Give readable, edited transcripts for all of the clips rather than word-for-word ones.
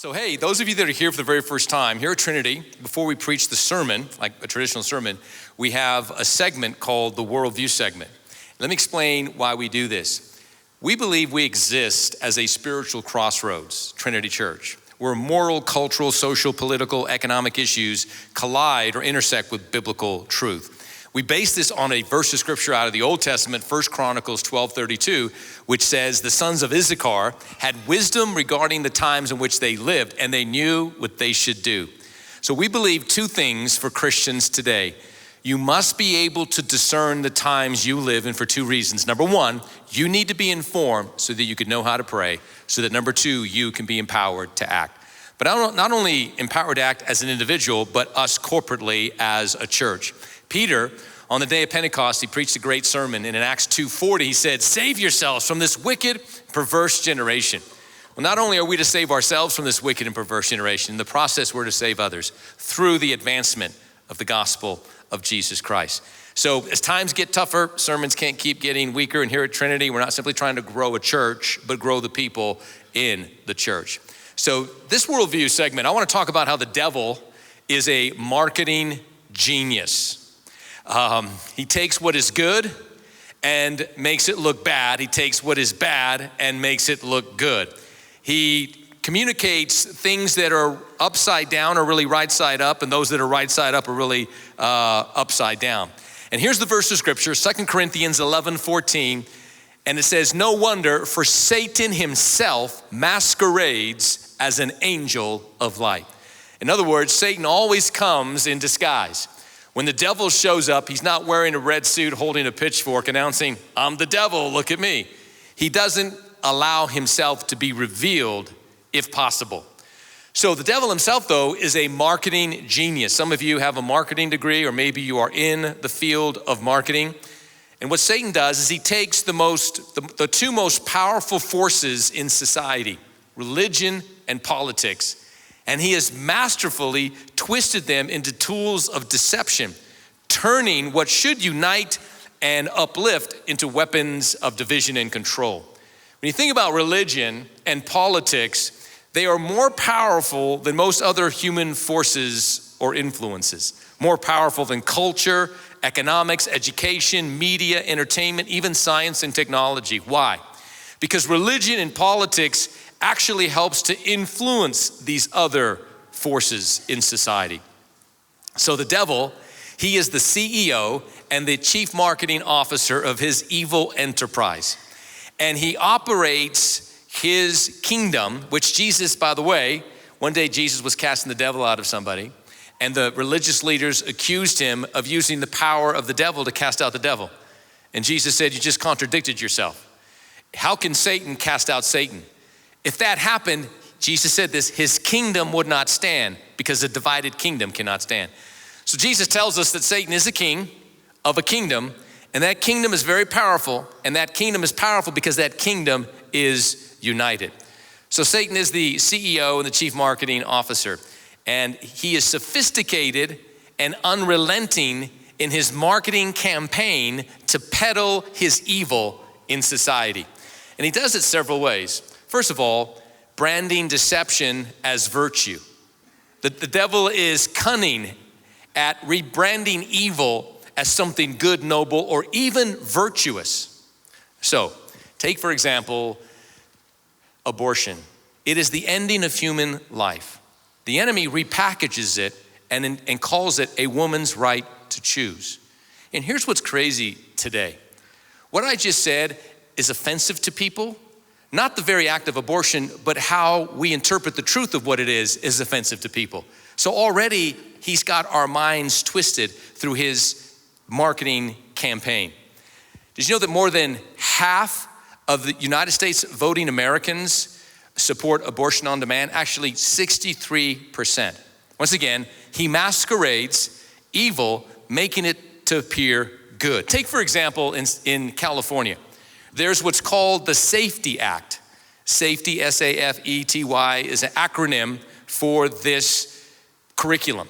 So hey, those of you that are here for the very first time, here at Trinity, before we preach the sermon, like a traditional sermon, we have a segment called the Worldview segment. Let me explain why we do this. We believe we exist as a spiritual crossroads, Trinity Church, where moral, cultural, social, political, economic issues collide or intersect with biblical truth. We base this on a verse of scripture out of the Old Testament, 1 Chronicles 12:32, which says, the sons of Issachar had wisdom regarding the times in which they lived, and they knew what they should do. So we believe two things for Christians today. You must be able to discern the times you live in for two reasons. Number one, you need to be informed so that you can know how to pray, so that number two, you can be empowered to act. But not only empowered to act as an individual, but us corporately as a church. Peter, on the day of Pentecost, he preached a great sermon, and in Acts 2:40, he said, save yourselves from this wicked, perverse generation. Well, not only are we to save ourselves from this wicked and perverse generation, in the process, we're to save others through the advancement of the gospel of Jesus Christ. So as times get tougher, sermons can't keep getting weaker, and here at Trinity, we're not simply trying to grow a church, but grow the people in the church. So this Worldview segment, I want to talk about how the devil is a marketing genius. He takes what is good and makes it look bad. He takes what is bad and makes it look good. He communicates things that are upside down are really right side up, and those that are right side up are really upside down. And here's the verse of scripture, 2 Corinthians 11:14, and it says, no wonder, for Satan himself masquerades as an angel of light. In other words, Satan always comes in disguise. When the devil shows up, he's not wearing a red suit holding a pitchfork announcing, I'm the devil, look at me. He doesn't allow himself to be revealed if possible. So the devil himself, though, is a marketing genius. Some of you have a marketing degree, or maybe you are in the field of marketing. And what Satan does is he takes the two most powerful forces in society, religion and politics, and he has masterfully twisted them into tools of deception, turning what should unite and uplift into weapons of division and control. When you think about religion and politics, they are more powerful than most other human forces or influences, more powerful than culture, economics, education, media, entertainment, even science and technology. Why? Because religion and politics actually helps to influence these other forces in society. So the devil, he is the CEO and the chief marketing officer of his evil enterprise. And he operates his kingdom, which Jesus, by the way, one day Jesus was casting the devil out of somebody, and the religious leaders accused him of using the power of the devil to cast out the devil. And Jesus said, you just contradicted yourself. How can Satan cast out Satan? If that happened, Jesus said this, his kingdom would not stand, because a divided kingdom cannot stand. So Jesus tells us that Satan is a king of a kingdom, and that kingdom is very powerful, and that kingdom is powerful because that kingdom is united. So Satan is the CEO and the chief marketing officer, and he is sophisticated and unrelenting in his marketing campaign to peddle his evil in society. And he does it several ways. First of all, branding deception as virtue. The devil is cunning at rebranding evil as something good, noble, or even virtuous. So, take for example, abortion. It is the ending of human life. The enemy repackages it and calls it a woman's right to choose. And here's what's crazy today. What I just said is offensive to people. Not the very act of abortion, but how we interpret the truth of what it is offensive to people. So already he's got our minds twisted through his marketing campaign. Did you know that more than half of the United States voting Americans support abortion on demand? Actually, 63%. Once again, he masquerades evil, making it to appear good. Take, for example, in California, there's what's called the Safety Act. Safety, S-A-F-E-T-Y, is an acronym for this curriculum.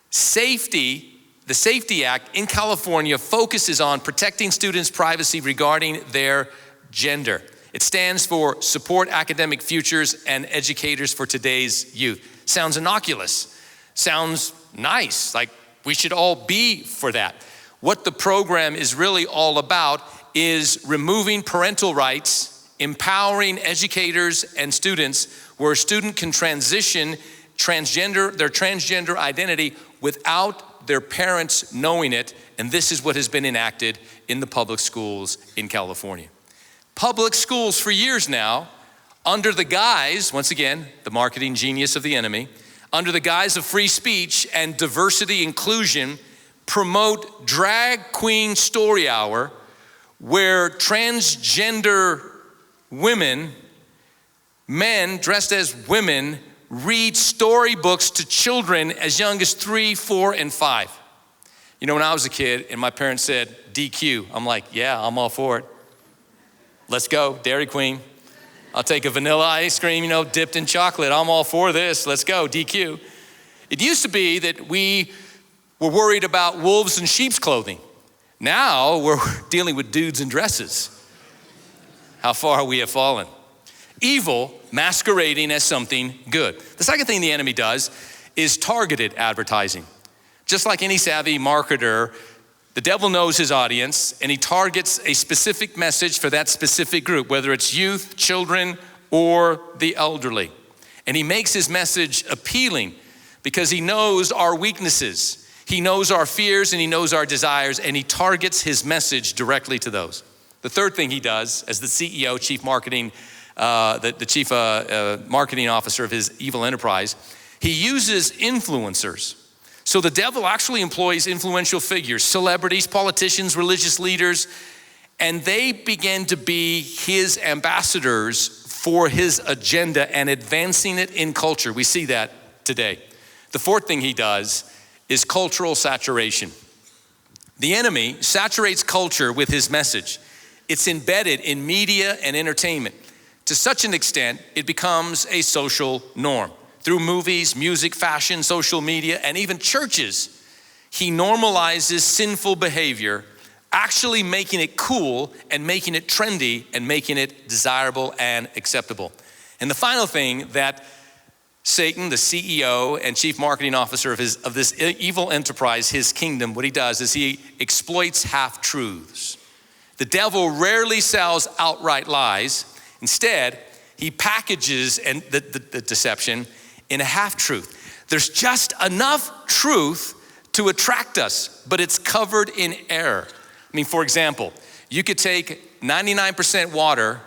The Safety Act in California focuses on protecting students' privacy regarding their gender. It stands for Support Academic Futures and Educators for Today's Youth. Sounds innocuous, sounds nice, like we should all be for that. What the program is really all about is removing parental rights, empowering educators and students, where a student can transition their transgender identity without their parents knowing it, and this is what has been enacted in the public schools in California. Public schools for years now, under the guise, once again, the marketing genius of the enemy, under the guise of free speech and diversity inclusion, promote drag queen story hour, where transgender women, men dressed as women, read storybooks to children as young as 3, 4, and 5. You know, when I was a kid and my parents said DQ, I'm like, yeah, I'm all for it. Let's go, Dairy Queen. I'll take a vanilla ice cream, dipped in chocolate. I'm all for this. Let's go, DQ. It used to be that we were worried about wolves in sheep's clothing. Now we're dealing with dudes in dresses. How far we have fallen. Evil masquerading as something good. The second thing the enemy does is targeted advertising. Just like any savvy marketer, the devil knows his audience and he targets a specific message for that specific group, whether it's youth, children, or the elderly. And he makes his message appealing because he knows our weaknesses. He knows our fears and he knows our desires, and he targets his message directly to those. The third thing he does as the CEO, chief marketing officer of his evil enterprise, he uses influencers. So the devil actually employs influential figures, celebrities, politicians, religious leaders, and they begin to be his ambassadors for his agenda and advancing it in culture. We see that today. The fourth thing he does is cultural saturation. The enemy saturates culture with his message. It's embedded in media and entertainment. To such an extent, it becomes a social norm. Through movies, music, fashion, social media, and even churches, he normalizes sinful behavior, actually making it cool and making it trendy and making it desirable and acceptable. And the final thing that Satan, the CEO and chief marketing officer of this evil enterprise, his kingdom, what he does is he exploits half-truths. The devil rarely sells outright lies. Instead, he packages the deception in a half-truth. There's just enough truth to attract us, but it's covered in error. I mean, for example, you could take 99% water,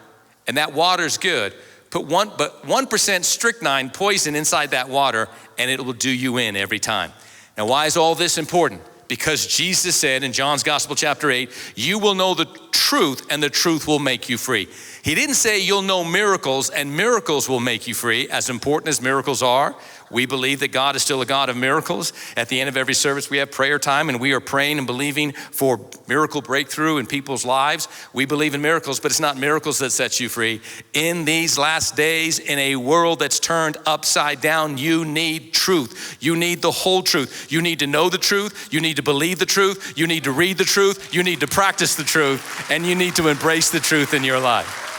and that water's good, but 1% strychnine poison inside that water, and it will do you in every time. Now, why is all this important? Because Jesus said in John's Gospel, chapter 8, you will know the truth, and the truth will make you free. He didn't say you'll know miracles, and miracles will make you free. As important as miracles are, we believe that God is still a God of miracles. At the end of every service, we have prayer time, and we are praying and believing for miracle breakthrough in people's lives. We believe in miracles, but it's not miracles that set you free. In these last days, in a world that's turned upside down, you need truth. You need the whole truth. You need to know the truth. You need to believe the truth. You need to read the truth. You need to practice the truth, and you need to embrace the truth in your life.